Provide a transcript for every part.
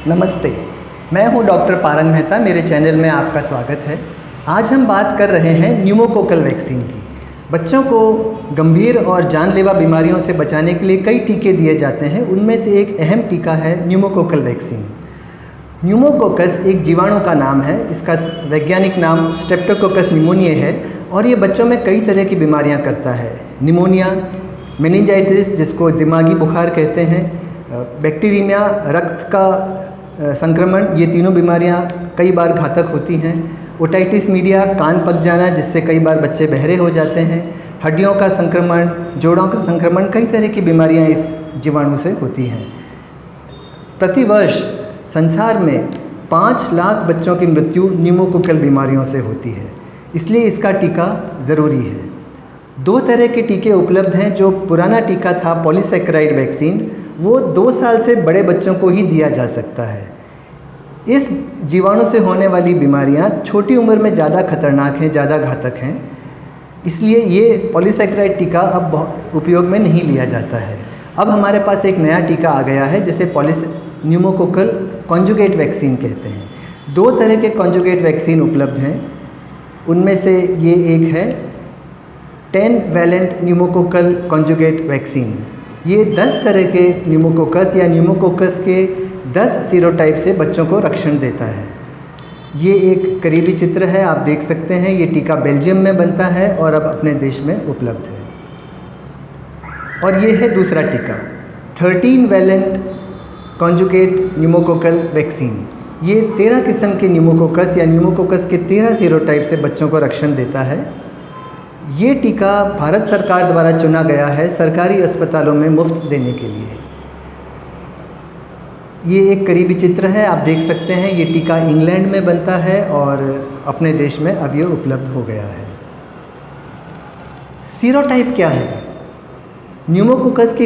नमस्ते, मैं हूं डॉक्टर पारंग मेहता। मेरे चैनल में आपका स्वागत है। आज हम बात कर रहे हैं न्यूमोकोकल वैक्सीन की। बच्चों को गंभीर और जानलेवा बीमारियों से बचाने के लिए कई टीके दिए जाते हैं। उनमें से एक अहम टीका है न्यूमोकोकल वैक्सीन। न्यूमोकोकस एक जीवाणु का नाम है। इसका वैज्ञानिक नाम स्ट्रेप्टोकोकस निमोनिया है और ये बच्चों में कई तरह की बीमारियां करता है। निमोनिया, मेनिंजाइटिस जिसको दिमागी बुखार कहते हैं, बैक्टीरिया, रक्त का संक्रमण, ये तीनों बीमारियां कई बार घातक होती हैं। ओटाइटिस मीडिया, कान पक जाना जिससे कई बार बच्चे बहरे हो जाते हैं। हड्डियों का संक्रमण, जोड़ों का संक्रमण, कई तरह की बीमारियां इस जीवाणु से होती हैं। प्रतिवर्ष संसार में 5 लाख बच्चों की मृत्यु न्यूमोकोकल बीमारियों से होती है, इसलिए इसका टीका ज़रूरी है। 2 तरह के टीके उपलब्ध हैं। जो पुराना टीका था पॉलीसैकेराइड वैक्सीन, वो 2 साल से बड़े बच्चों को ही दिया जा सकता है। इस जीवाणु से होने वाली बीमारियां छोटी उम्र में ज़्यादा खतरनाक हैं, ज़्यादा घातक हैं, इसलिए ये पॉलीसैकेराइड टीका अब उपयोग में नहीं लिया जाता है। अब हमारे पास एक नया टीका आ गया है जिसे न्यूमोकोकल कॉन्जुगेट वैक्सीन कहते हैं। 2 तरह के कॉन्जुगेट वैक्सीन उपलब्ध हैं। उनमें से ये एक है 10 वैलेंट न्यूमोकोकल कॉन्जुगेट वैक्सीन। ये 10 तरह के न्यूमोकोकस या न्यूमोकोकस के 10 सीरोटाइप से बच्चों को रक्षण देता है। ये एक करीबी चित्र है, आप देख सकते हैं। ये टीका बेल्जियम में बनता है और अब अपने देश में उपलब्ध है। और ये है दूसरा टीका 13 वैलेंट कॉन्जुगेट न्यूमोकोकल वैक्सीन। ये 13 किस्म के न्यूमोकोकस या न्यूमोकोकस के 13 सीरोटाइप से बच्चों को रक्षण देता है। ये टीका भारत सरकार द्वारा चुना गया है सरकारी अस्पतालों में मुफ्त देने के लिए। ये एक करीबी चित्र है, आप देख सकते हैं। ये टीका इंग्लैंड में बनता है और अपने देश में अब ये उपलब्ध हो गया है। सीरोटाइप क्या है? न्यूमोकोकस की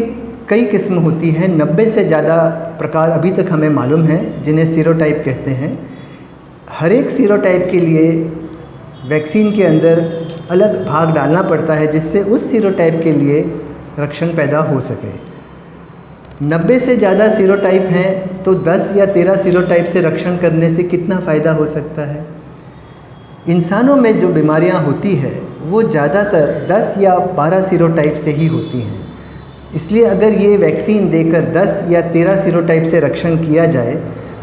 कई किस्म होती हैं। 90 से ज़्यादा प्रकार अभी तक हमें मालूम है जिन्हें सीरोटाइप कहते हैं। हर एक सीरोटाइप के लिए वैक्सीन के अंदर अलग भाग डालना पड़ता है जिससे उस सीरोटाइप के लिए रक्षण पैदा हो सके। 90 से ज़्यादा सीरोटाइप हैं तो 10 या 13 सीरोटाइप से रक्षण करने से कितना फ़ायदा हो सकता है? इंसानों में जो बीमारियां होती है वो ज़्यादातर 10 या 12 सीरोटाइप से ही होती हैं। इसलिए अगर ये वैक्सीन देकर 10 या 13 सीरोटाइप से रक्षण किया जाए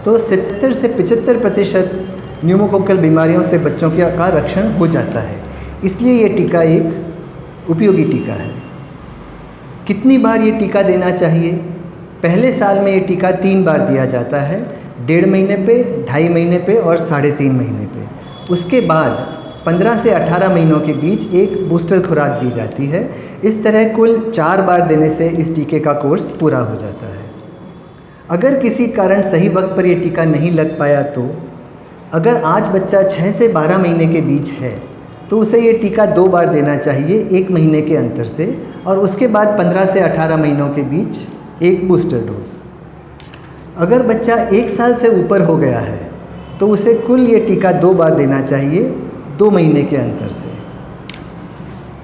तो 70 से 75% न्यूमोकोकल बीमारियों से बच्चों का रक्षण हो जाता है। इसलिए ये टीका एक उपयोगी टीका है। कितनी बार ये टीका देना चाहिए? पहले साल में ये टीका 3 बार दिया जाता है, 1.5 महीने पे, 2.5 महीने पे और 3.5 महीने पे। उसके बाद 15 से 18 महीनों के बीच एक बूस्टर खुराक दी जाती है। इस तरह कुल 4 बार देने से इस टीके का कोर्स पूरा हो जाता है। अगर किसी कारण सही वक्त पर ये टीका नहीं लग पाया तो अगर आज बच्चा 6 से 12 महीने के बीच है तो उसे ये टीका 2 बार देना चाहिए 1 महीने के अंतर से, और उसके बाद 15 से 18 महीनों के बीच एक बूस्टर डोज। अगर बच्चा 1 साल से ऊपर हो गया है तो उसे कुल ये टीका 2 बार देना चाहिए 2 महीने के अंतर से।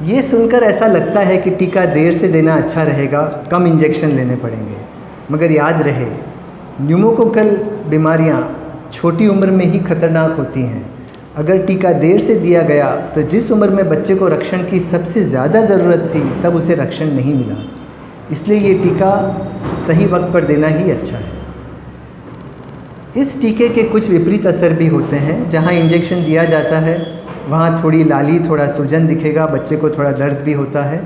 ये सुनकर ऐसा लगता है कि टीका देर से देना अच्छा रहेगा, कम इंजेक्शन लेने पड़ेंगे, मगर याद रहे न्यूमोकोकल बीमारियां छोटी उम्र में ही खतरनाक होती हैं। अगर टीका देर से दिया गया तो जिस उम्र में बच्चे को रक्षण की सबसे ज़्यादा ज़रूरत थी तब उसे रक्षण नहीं मिला। इसलिए ये टीका सही वक्त पर देना ही अच्छा है। इस टीके के कुछ विपरीत असर भी होते हैं। जहाँ इंजेक्शन दिया जाता है वहाँ थोड़ी लाली, थोड़ा सूजन दिखेगा, बच्चे को थोड़ा दर्द भी होता है।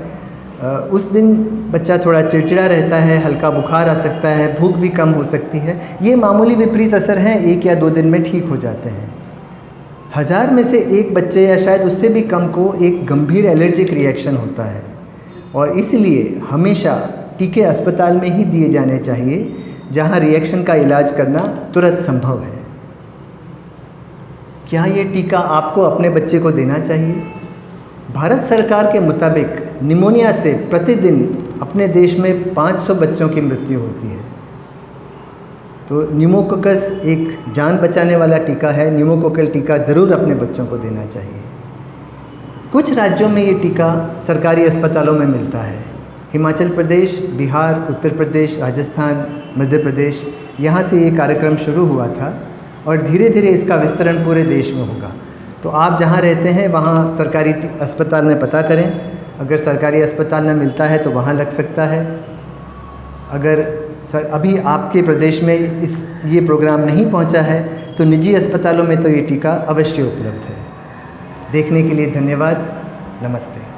उस दिन बच्चा थोड़ा चिड़चिड़ा रहता है, हल्का बुखार आ सकता है, भूख भी कम हो सकती है। ये मामूली विपरीत असर हैं, 1 या 2 दिन में ठीक हो जाते हैं। 1000 में से 1 बच्चे या शायद उससे भी कम को एक गंभीर एलर्जिक रिएक्शन होता है, और इसलिए हमेशा टीके अस्पताल में ही दिए जाने चाहिए जहां रिएक्शन का इलाज करना तुरंत संभव है। क्या ये टीका आपको अपने बच्चे को देना चाहिए? भारत सरकार के मुताबिक निमोनिया से प्रतिदिन अपने देश में 500 बच्चों की मृत्यु होती है। तो न्यूमोकोकस एक जान बचाने वाला टीका है। न्यूमोकोकल टीका ज़रूर अपने बच्चों को देना चाहिए। कुछ राज्यों में ये टीका सरकारी अस्पतालों में मिलता है, हिमाचल प्रदेश, बिहार, उत्तर प्रदेश, राजस्थान, मध्य प्रदेश, यहाँ से ये कार्यक्रम शुरू हुआ था और धीरे धीरे इसका विस्तरण पूरे देश में होगा। तो आप जहाँ रहते हैं वहाँ सरकारी अस्पताल में पता करें, अगर सरकारी अस्पताल में मिलता है तो वहाँ लग सकता है। अगर अभी आपके प्रदेश में ये प्रोग्राम नहीं पहुँचा है तो निजी अस्पतालों में तो ये टीका अवश्य उपलब्ध है। देखने के लिए धन्यवाद। नमस्ते।